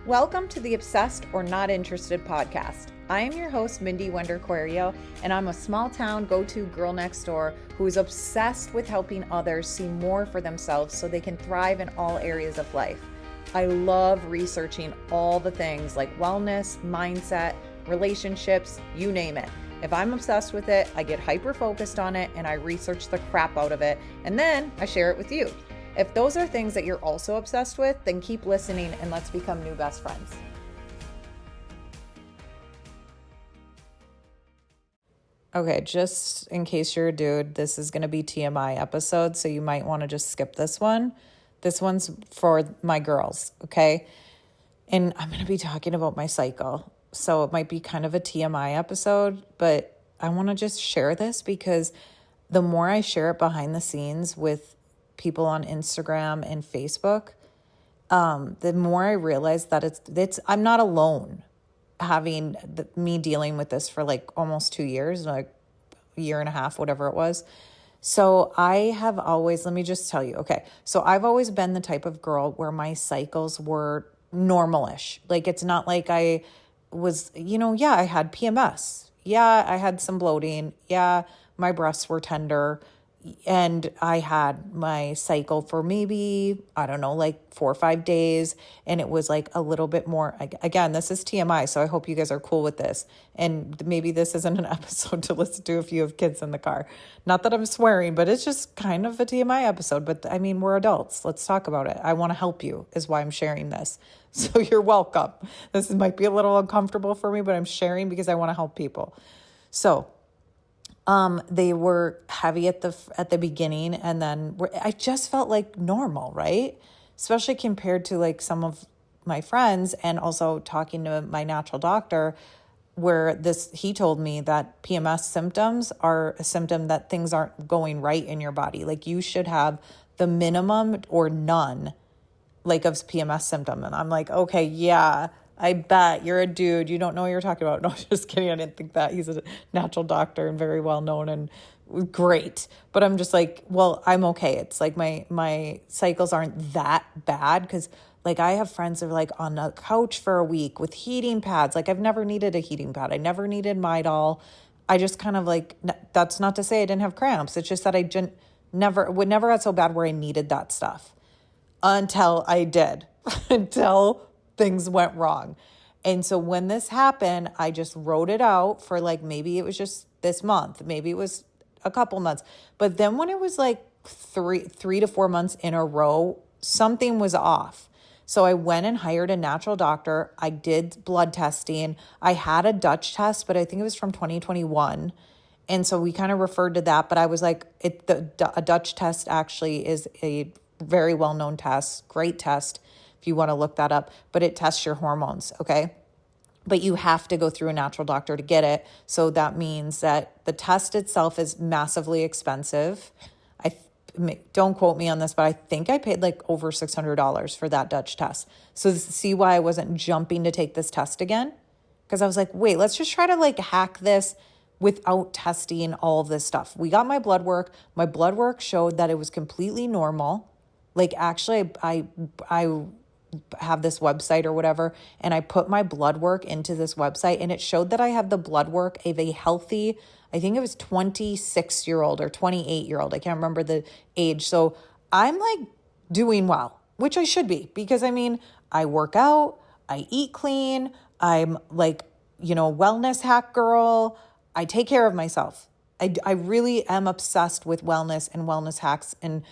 Welcome to the Obsessed or Not Interested podcast. I am your host, Mindy Wender-Querio, and I'm a small town go-to girl next door who is obsessed with helping others see more for themselves so they can thrive in all areas of life. I love researching all the things like wellness, mindset, relationships, you name it. If I'm obsessed with it, I get hyper-focused on it and I research the crap out of it, and then I share it with you. If those are things that you're also obsessed with, then keep listening and let's become new best friends. Okay, just in case you're a dude, this is going to be TMI episode, so you might want to just skip this one. This one's for my girls, okay? And I'm going to be talking about my cycle, so it might be kind of a TMI episode, but I want to just share this because the more I share it behind the scenes with people on Instagram and Facebook, the more I realize that it's I'm not alone having me dealing with this for like almost 2 years, like a year and a half, whatever it was. So I have always, let me just tell you, okay, so I've always been the type of girl where my cycles were normalish. Like it's not like I was, yeah, I had PMS. Yeah, I had some bloating. Yeah, my breasts were tender. And I had my cycle for maybe, I don't know, like 4 or 5 days. And it was like a little bit more, again, this is TMI. So I hope you guys are cool with this. And maybe this isn't an episode to listen to if you have kids in the car. Not that I'm swearing, but it's just kind of a TMI episode. But I mean, we're adults. Let's talk about it. I want to help you is why I'm sharing this. So you're welcome. This might be a little uncomfortable for me, but I'm sharing because I want to help people. So they were heavy at the beginning, and then I just felt like normal, right? Especially compared to like some of my friends, and also talking to my natural doctor, where he told me that PMS symptoms are a symptom that things aren't going right in your body. Like you should have the minimum or none, like of PMS symptom. And I'm like, okay, yeah. I bet you're a dude. You don't know what you're talking about. No, just kidding. I didn't think that. He's a natural doctor and very well known and great. But I'm just like, well, I'm okay. It's like my cycles aren't that bad because like I have friends that are like on a couch for a week with heating pads. Like I've never needed a heating pad. I never needed Midol. I just kind of like, that's not to say I didn't have cramps. It's just that I never got so bad where I needed that stuff until I did, until things went wrong. And so when this happened, I just wrote it out for like, maybe it was just this month, maybe it was a couple months. But then when it was like three to 4 months in a row, something was off. So I went and hired a natural doctor. I did blood testing. I had a Dutch test, but I think it was from 2021. And so we kind of referred to that, but I was like, a Dutch test actually is a very well-known test, great test, if you want to look that up, but it tests your hormones, okay? But you have to go through a natural doctor to get it. So that means that the test itself is massively expensive. Don't quote me on this, but I think I paid like over $600 for that Dutch test. So see why I wasn't jumping to take this test again? Because I was like, wait, let's just try to like hack this without testing all of this stuff. We got my blood work. My blood work showed that it was completely normal. Like actually, I have this website or whatever, and I put my blood work into this website, and it showed that I have the blood work of a healthy, I think it was 26-year-old or 28-year-old. I can't remember the age. So I'm like doing well, which I should be, because I mean, I work out, I eat clean, I'm like, wellness hack girl. I take care of myself. I really am obsessed with wellness and wellness hacks and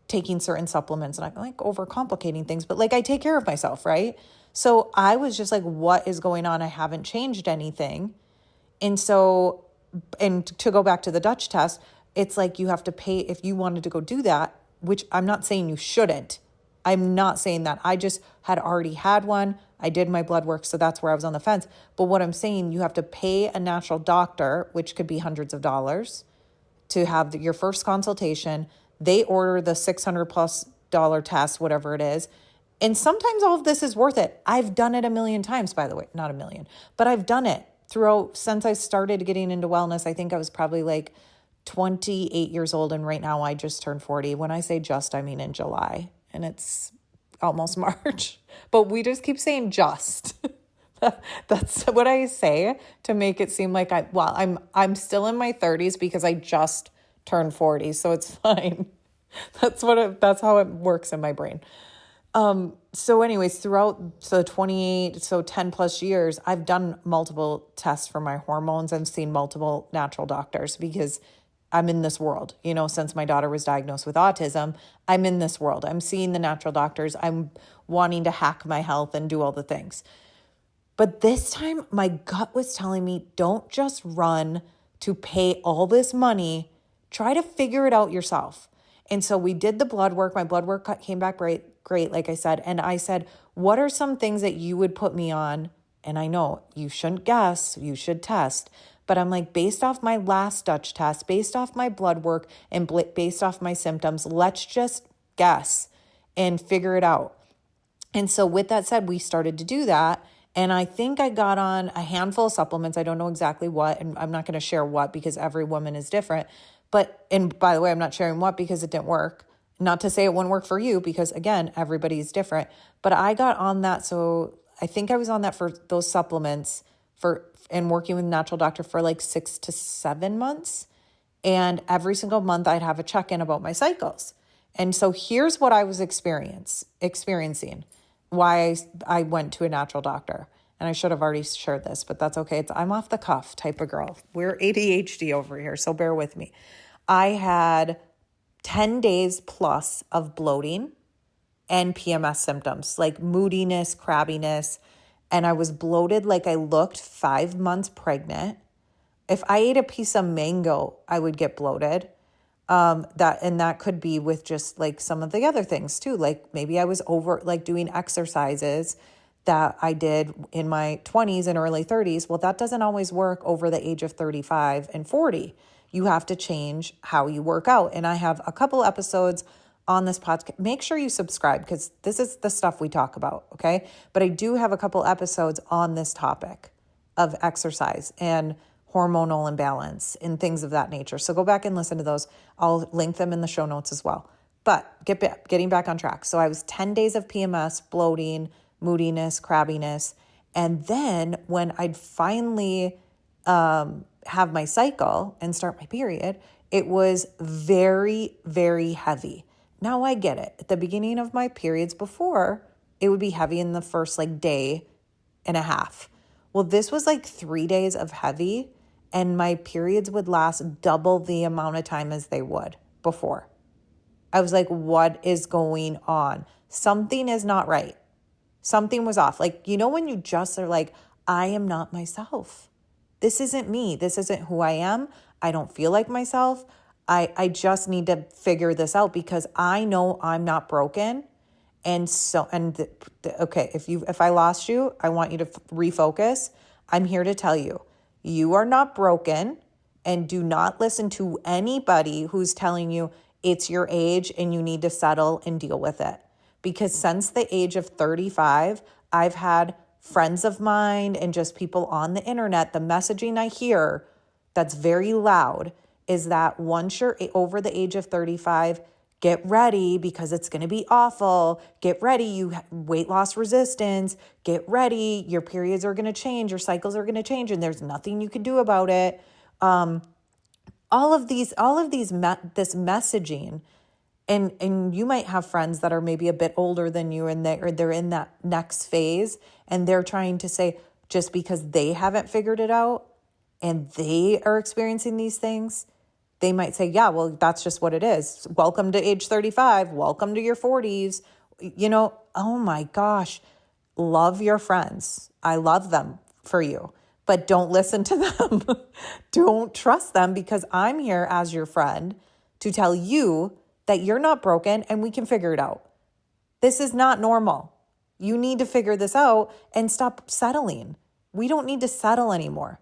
taking certain supplements, and I'm like overcomplicating things, but like I take care of myself, right? So I was just like, what is going on? I haven't changed anything. And so, and to go back to the Dutch test, it's like you have to pay if you wanted to go do that, which I'm not saying you shouldn't. I'm not saying that. I just had already had one. I did my blood work, so that's where I was on the fence. But what I'm saying, you have to pay a natural doctor, which could be hundreds of dollars, to have your first consultation. They order the $600+ test, whatever it is. And sometimes all of this is worth it. I've done it a million times, by the way, not a million, but I've done it throughout since I started getting into wellness. I think I was probably like 28 years old. And right now I just turned 40. When I say just, I mean in July. And it's almost March, but we just keep saying just. That's what I say to make it seem like I'm still in my 30s because I just turned 40, so it's fine. That's how it works in my brain. So anyways, throughout the 10 plus years, I've done multiple tests for my hormones and seen multiple natural doctors because I'm in this world, since my daughter was diagnosed with autism, I'm in this world. I'm seeing the natural doctors. I'm wanting to hack my health and do all the things. But this time my gut was telling me, don't just run to pay all this money. Try to figure it out yourself. And so we did the blood work. My blood work came back great, like I said. And I said, what are some things that you would put me on? And I know you shouldn't guess, you should test. But I'm like, based off my last Dutch test, based off my blood work, and based off my symptoms, let's just guess and figure it out. And so with that said, we started to do that. And I think I got on a handful of supplements. I don't know exactly what, and I'm not going to share what because every woman is different. And by the way, I'm not sharing what because it didn't work. Not to say it wouldn't work for you because again, everybody's different. But I got on that. So I think I was on that for those supplements and working with a natural doctor for like 6 to 7 months. And every single month I'd have a check-in about my cycles. And so here's what I was experiencing, why I went to a natural doctor. And I should have already shared this, but that's okay. I'm off the cuff type of girl. We're ADHD over here, so bear with me. I had 10 days plus of bloating and PMS symptoms, like moodiness, crabbiness, and I was bloated like I looked 5 months pregnant. If I ate a piece of mango, I would get bloated. That could be with just like some of the other things too. Like maybe I was over like doing exercises that I did in my 20s and early 30s. Well, that doesn't always work over the age of 35 and 40. You have to change how you work out. And I have a couple episodes on this podcast. Make sure you subscribe because this is the stuff we talk about, okay? But I do have a couple episodes on this topic of exercise and hormonal imbalance and things of that nature. So go back and listen to those. I'll link them in the show notes as well. But getting back on track. So I was 10 days of PMS, bloating, moodiness, crabbiness. And then when I'd finally have my cycle and start my period, it was very, very heavy. Now I get it. At the beginning of my periods before, it would be heavy in the first like day and a half. Well, this was like 3 days of heavy, and my periods would last double the amount of time as they would before. I was like, what is going on? Something is not right. Something was off. Like, when you just are like, I am not myself. This isn't me. This isn't who I am. I don't feel like myself. I just need to figure this out because I know I'm not broken. And so, okay, if I lost you, I want you to refocus. I'm here to tell you, you are not broken, and do not listen to anybody who's telling you it's your age and you need to settle and deal with it. Because since the age of 35, I've had friends of mine and just people on the internet, the messaging I hear that's very loud is that once you're over the age of 35, get ready because it's going to be awful. Get ready. You have weight loss resistance. Get ready. Your periods are going to change. Your cycles are going to change, and there's nothing you can do about it. All of these, this messaging, and you might have friends that are maybe a bit older than you, and they're in that next phase, and they're trying to say just because they haven't figured it out and they are experiencing these things, they might say, yeah, well, that's just what it is. Welcome to age 35. Welcome to your 40s. Oh my gosh, love your friends. I love them for you, but don't listen to them. Don't trust them because I'm here as your friend to tell you that you're not broken and we can figure it out. This is not normal. You need to figure this out and stop settling. We don't need to settle anymore.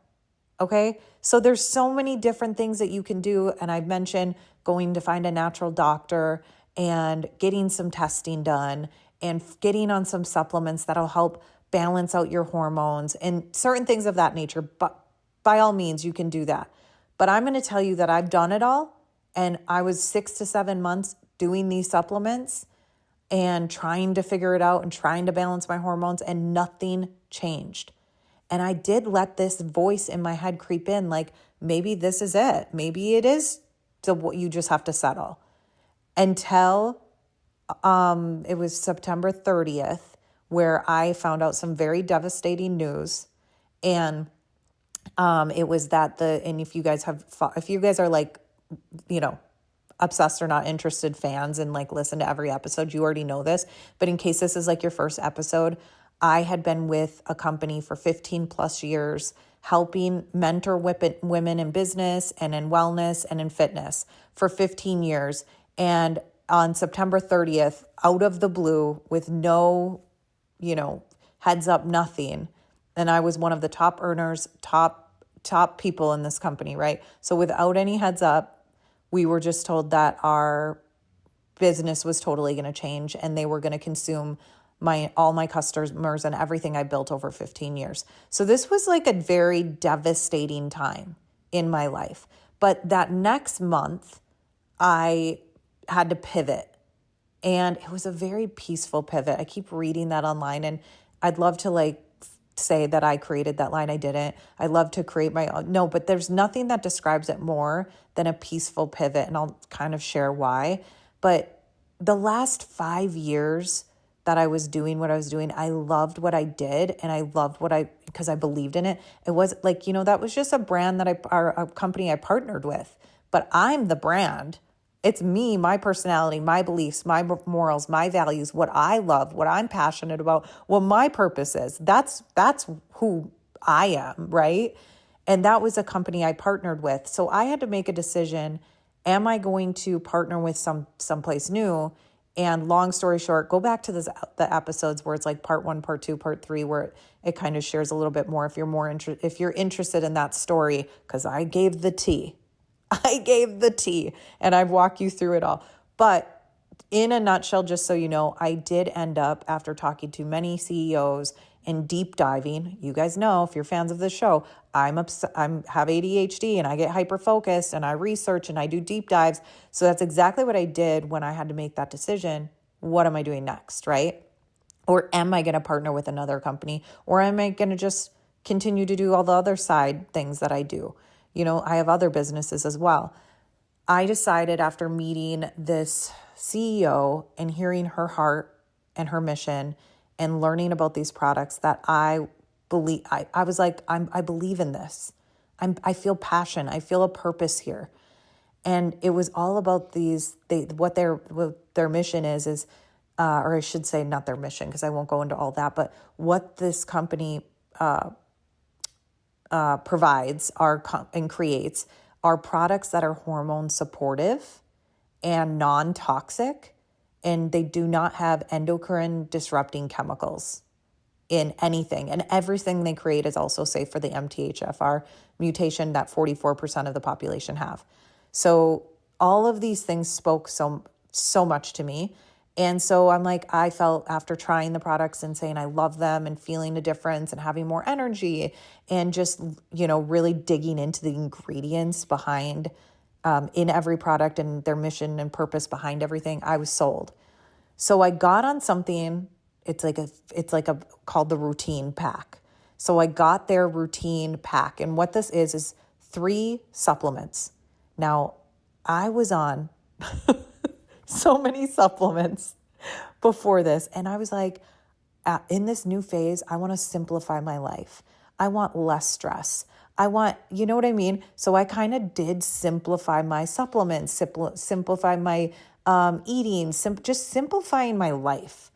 Okay. So there's so many different things that you can do. And I've mentioned going to find a natural doctor and getting some testing done and getting on some supplements that'll help balance out your hormones and certain things of that nature. But by all means, you can do that. But I'm going to tell you that I've done it all. And I was 6 to 7 months doing these supplements. and trying to figure it out and trying to balance my hormones, and nothing changed. And I did let this voice in my head creep in, like, maybe this is it. Maybe it is what you just have to settle. Until it was September 30th, where I found out some very devastating news. And it was that and if you guys are like, obsessed or not interested fans and like listen to every episode, you already know this. But in case this is like your first episode, I had been with a company for 15 plus years, helping mentor women in business and in wellness and in fitness for 15 years. And on September 30th, out of the blue, with no, heads up, nothing. And I was one of the top earners, top people in this company, right? So without any heads up, we were just told that our business was totally going to change and they were going to consume all my customers and everything I built over 15 years. So this was like a very devastating time in my life. But that next month, I had to pivot. And it was a very peaceful pivot. I keep reading that online, and I'd love to say that I created that line. I didn't. I love to create my own. No, but there's nothing that describes it more than a peaceful pivot. And I'll kind of share why. But the last 5 years that I was doing what I was doing, I loved what I did. And I loved because I believed in it. It was like, that was just a brand a company I partnered with, but I'm the brand. It's me, my personality, my beliefs, my morals, my values, what I love, what I'm passionate about, what my purpose is. That's who I am, right? And that was a company I partnered with. So I had to make a decision. Am I going to partner with someplace new? And long story short, go back to the episodes where it's like part 1, part 2, part 3, where it kind of shares a little bit more if you're interested in that story, because I gave the tea. And I've walked you through it all. But in a nutshell, just so you know, I did end up, after talking to many CEOs and deep diving, you guys know, if you're fans of the show, I have ADHD and I get hyper focused and I research and I do deep dives. So that's exactly what I did when I had to make that decision. What am I doing next, right? Or am I going to partner with another company? Or am I going to just continue to do all the other side things that I do? I have other businesses as well. I decided after meeting this CEO and hearing her heart and her mission and learning about these products that I believe, I was like, I believe in this. I feel passion. I feel a purpose here. And it was all about what their mission is, or I should say not their mission, because I won't go into all that, but what this company provides and creates are products that are hormone supportive and non-toxic, and they do not have endocrine disrupting chemicals in anything. And everything they create is also safe for the MTHFR mutation that 44% of the population have. So all of these things spoke so much to me. And so I'm like, I felt after trying the products and saying I love them and feeling a difference and having more energy and just, really digging into the ingredients behind in every product and their mission and purpose behind everything, I was sold. So I got on something, it's like a called the routine pack. So I got their routine pack. And what this is 3 supplements. Now, I was on so many supplements before this. And I was like, in this new phase, I want to simplify my life. I want less stress. I want, you know what I mean? So I kind of did simplify my supplements, simplify my eating, just simplifying my life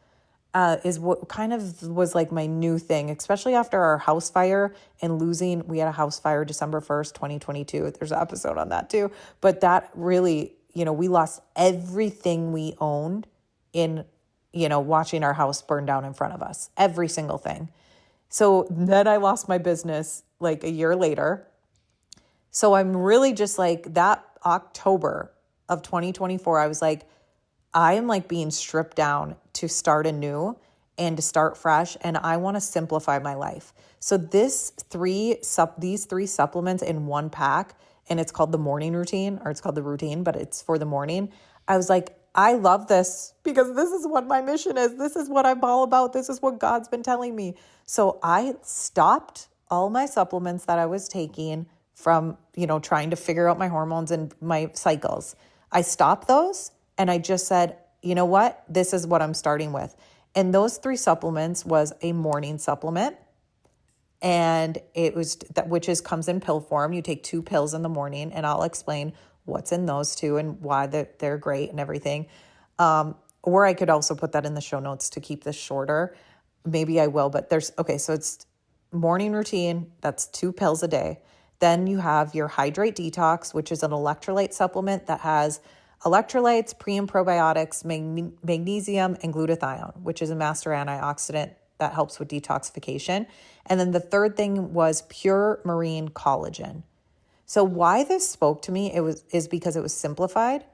is what kind of was like my new thing, especially after our house fire and we had a house fire December 1st, 2022. There's an episode on that too. But that really, we lost everything we owned in, watching our house burn down in front of us, every single thing. So then I lost my business like a year later. So I'm really just like that October of 2024, I was like, I am like being stripped down to start anew and to start fresh. And I want to simplify my life. So these 3 supplements in one pack, and it's called the morning routine, or it's called the routine, but it's for the morning. I was like, I love this because this is what my mission is. This is what I'm all about. This is what God's been telling me. So I stopped all my supplements that I was taking from, trying to figure out my hormones and my cycles. I stopped those and I just said, you know what? This is what I'm starting with. And those 3 supplements was a morning supplement. And it was that, comes in pill form. You take 2 pills in the morning, and I'll explain what's in those 2 and why they're great and everything. Or I could also put that in the show notes to keep this shorter. Maybe I will, but so it's morning routine. That's 2 pills a day. Then you have your Hydrate Detox, which is an electrolyte supplement that has electrolytes, pre and probiotics, magnesium, and glutathione, which is a master antioxidant that helps with detoxification. And then the third thing was pure marine collagen. So why this spoke to me is because it was simplified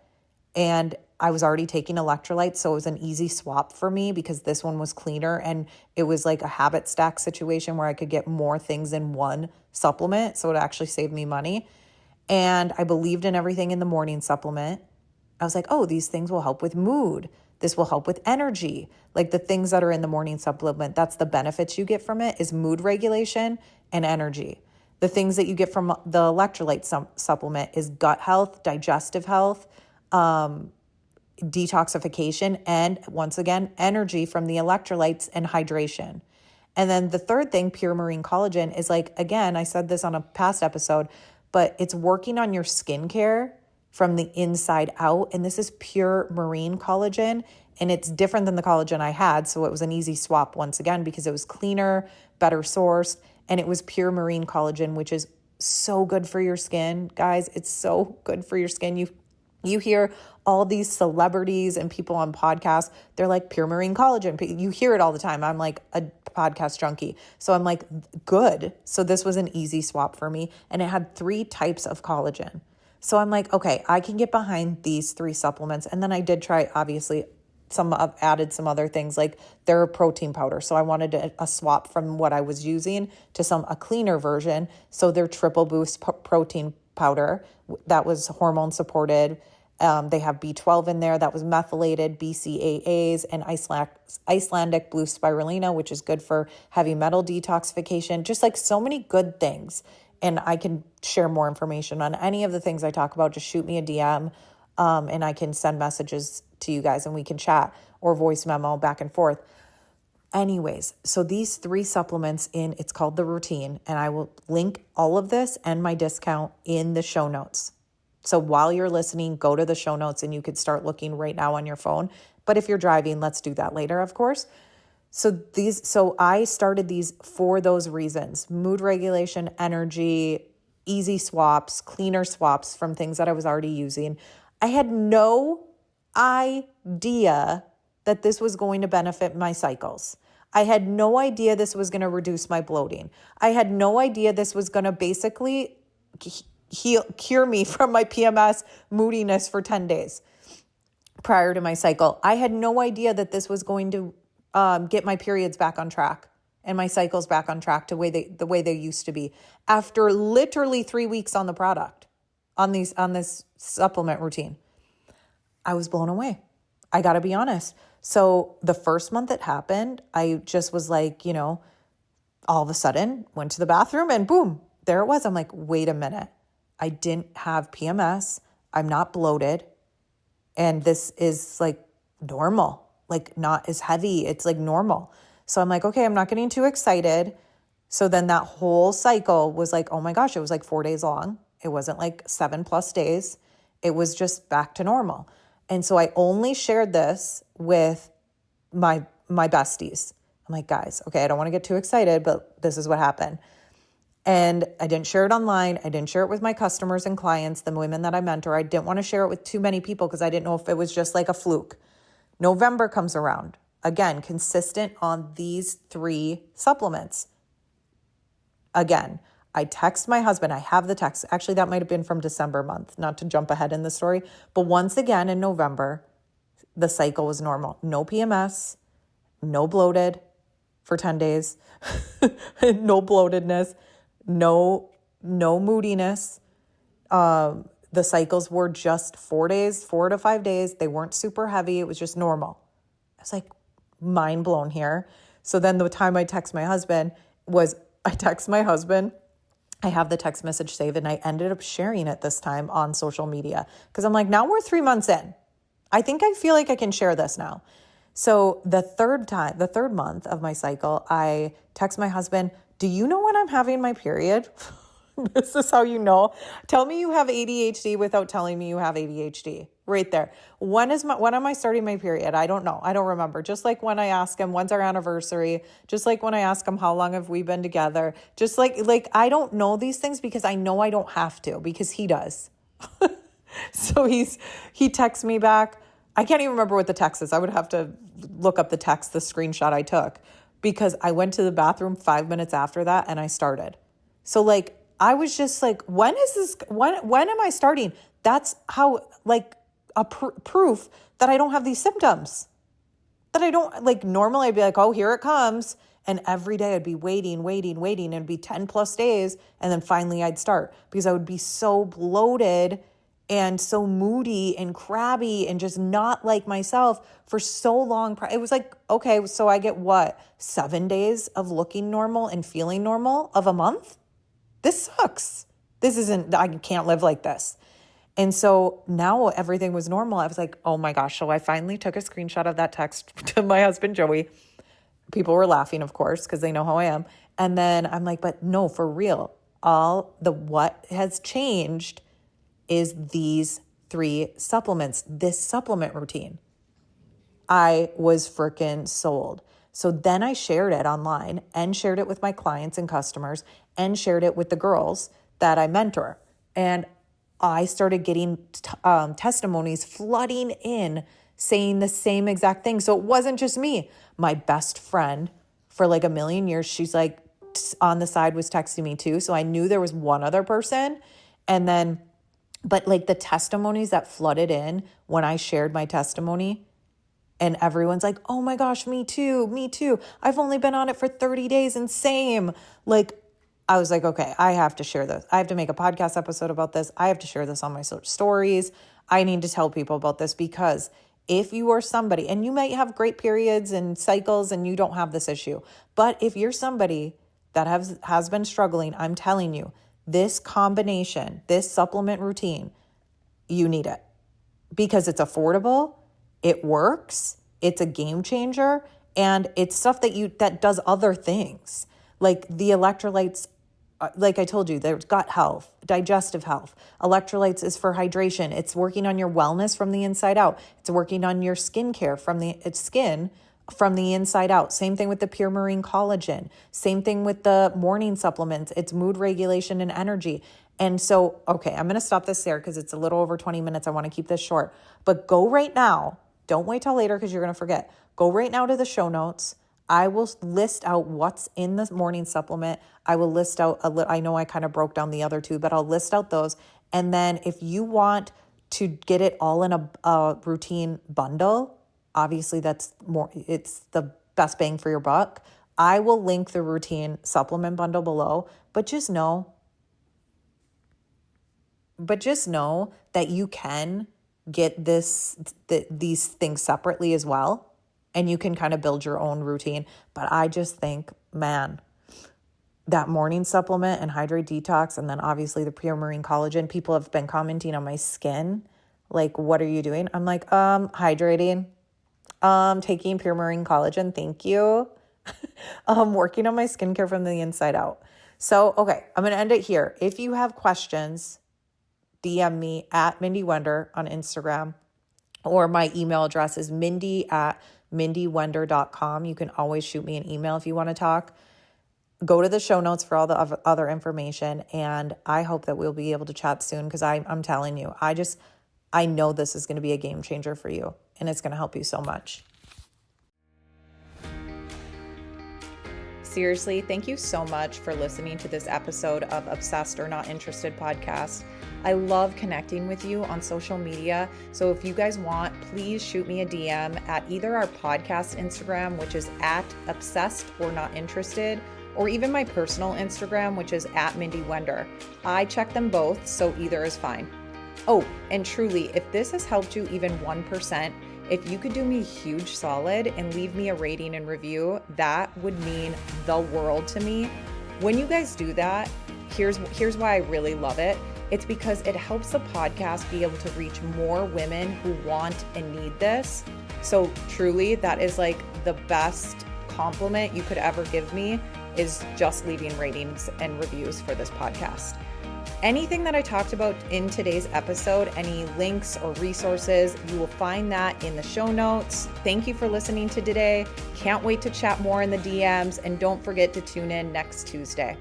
and I was already taking electrolytes. So it was an easy swap for me because this one was cleaner and it was like a habit stack situation where I could get more things in one supplement. So it actually saved me money. And I believed in everything in the morning supplement. I was like, oh, these things will help with mood. This will help with energy. Like the things that are in the morning supplement, that's the benefits you get from it is mood regulation and energy. The things that you get from the electrolyte supplement is gut health, digestive health, detoxification, and once again, energy from the electrolytes and hydration. And then the third thing, pure marine collagen, is like, again, I said this on a past episode, but it's working on your skincare from the inside out. And this is pure marine collagen. And it's different than the collagen I had. So it was an easy swap once again, because it was cleaner, better sourced, and it was pure marine collagen, which is so good for your skin. Guys, it's so good for your skin. You hear all these celebrities and people on podcasts, they're like pure marine collagen. You hear it all the time. I'm like a podcast junkie. So I'm like, good. So this was an easy swap for me. And it had 3 types of collagen. So I'm like, okay, I can get behind these 3 supplements. And then I did try, obviously, added some other things, like they're a protein powder. So I wanted a swap from what I was using to a cleaner version. So they're triple boost protein powder that was hormone supported. They have B12 in there that was methylated, BCAAs, and Icelandic blue spirulina, which is good for heavy metal detoxification. Just like so many good things. And I can share more information on any of the things I talk about. Just shoot me a DM and I can send messages to you guys and we can chat or voice memo back and forth. Anyways, so these 3 supplements it's called the routine, and I will link all of this and my discount in the show notes. So while you're listening, go to the show notes and you could start looking right now on your phone. But if you're driving, let's do that later, of course. So I started these for those reasons: mood regulation, energy, easy swaps, cleaner swaps from things that I was already using. I had no idea that this was going to benefit my cycles. I had no idea this was going to reduce my bloating. I had no idea this was going to basically cure me from my PMS moodiness for 10 days prior to my cycle. I had no idea that this was going to get my periods back on track and my cycles back on track to the way they used to be after literally 3 weeks on the product, on this supplement routine. I was blown away. I got to be honest. So the first month it happened, I just was like, all of a sudden went to the bathroom and boom, there it was. I'm like, wait a minute. I didn't have PMS. I'm not bloated. And this is like normal, like not as heavy. It's like normal. So I'm like, okay, I'm not getting too excited. So then that whole cycle was like, oh my gosh, it was like 4 days long. It wasn't like 7+ days. It was just back to normal. And so I only shared this with my besties. I'm like, guys, okay, I don't want to get too excited, but this is what happened. And I didn't share it online. I didn't share it with my customers and clients, the women that I mentor. I didn't want to share it with too many people because I didn't know if it was just like a fluke. November comes around. Again, consistent on these 3 supplements. Again, I text my husband. I have the text. Actually, that might have been from December month, not to jump ahead in the story. But once again, in November, the cycle was normal. No PMS, no bloated for 10 days, no bloatedness, no moodiness. the cycles were just 4 days, 4 to 5 days. They weren't super heavy. It was just normal. I was like, mind blown here. So then the time I text my husband I have the text message saved, and I ended up sharing it this time on social media because I'm like, now we're 3 months in. I feel like I can share this now. So the third month of my cycle, I text my husband, do you know when I'm having my period? This is how you know. Tell me you have ADHD without telling me you have ADHD. Right there. When am I starting my period? I don't know. I don't remember. Just like when I ask him, when's our anniversary? Just like when I ask him, how long have we been together? Just like I don't know these things because I know I don't have to, because he does. So he texts me back. I can't even remember what the text is. I would have to look up the text, the screenshot I took, because I went to the bathroom 5 minutes after that and I started. So like, I was just like, when am I starting? That's how, like, a proof that I don't have these symptoms. That I don't, like, normally I'd be like, oh, here it comes. And every day I'd be waiting. And it'd be 10 plus days. And then finally I'd start, because I would be so bloated and so moody and crabby and just not like myself for so long. It was like, okay, so I get what? 7 days of looking normal and feeling normal of a month? This sucks. I can't live like this. And so now everything was normal. I was like, oh my gosh. So I finally took a screenshot of that text to my husband, Joey. People were laughing, of course, because they know how I am. And then I'm like, but no, for real, what has changed is these 3 supplements, this supplement routine. I was freaking sold. So then I shared it online and shared it with my clients and customers and shared it with the girls that I mentor. And I started getting testimonies flooding in saying the same exact thing. So it wasn't just me. My best friend for like a million years, she's like on the side was texting me too. So I knew there was one other person. And then, but like the testimonies that flooded in when I shared my testimony, and everyone's like, oh my gosh, me too. I've only been on it for 30 days and same. Like, I was like, okay, I have to share this. I have to make a podcast episode about this. I have to share this on my stories. I need to tell people about this, because if you are somebody, and you might have great periods and cycles and you don't have this issue, but if you're somebody that has been struggling, I'm telling you, this combination, this supplement routine, you need it, because it's affordable. It works. It's a game changer. And it's stuff that does other things. Like the electrolytes, like I told you, there's gut health, digestive health. Electrolytes is for hydration. It's working on your wellness from the inside out. It's working on your skincare from the inside out. Same thing with the pure marine collagen. Same thing with the morning supplements. It's mood regulation and energy. And so, okay, I'm going to stop this there because it's a little over 20 minutes. I want to keep this short. But go right now. Don't wait till later because you're going to forget. Go right now to the show notes. I will list out what's in the morning supplement. I will list out I know I kind of broke down the other 2, but I'll list out those. And then if you want to get it all in a routine bundle, obviously it's the best bang for your buck. I will link the routine supplement bundle below, but just know that you can get these things separately as well, and you can kind of build your own routine. But I just think, man, that morning supplement and hydrate detox, and then obviously the pure marine collagen, people have been commenting on my skin, like, what are you doing? I'm like, hydrating, taking pure marine collagen, thank you. Working on my skincare from the inside out. So, okay, I'm going to end it here. If you have questions, DM me at Mindy Wender on Instagram, or my email address is mindy@mindywender.com. You can always shoot me an email if you want to talk. Go to the show notes for all the other information, and I hope that we'll be able to chat soon, because I'm telling you, I know this is going to be a game changer for you, and it's going to help you so much. Seriously, thank you so much for listening to this episode of Obsessed or Not Interested podcast. I love connecting with you on social media. So if you guys want, please shoot me a DM at either our podcast Instagram, which is at Obsessed or Not Interested, or even my personal Instagram, which is at Mindy Wender. I check them both, so either is fine. Oh, and truly, if this has helped you even 1%, if you could do me a huge solid and leave me a rating and review, that would mean the world to me. When you guys do that, here's why I really love it. It's because it helps the podcast be able to reach more women who want and need this. So truly, that is like the best compliment you could ever give me, is just leaving ratings and reviews for this podcast. Anything that I talked about in today's episode, any links or resources, you will find that in the show notes. Thank you for listening to today. Can't wait to chat more in the DMs, and don't forget to tune in next Tuesday.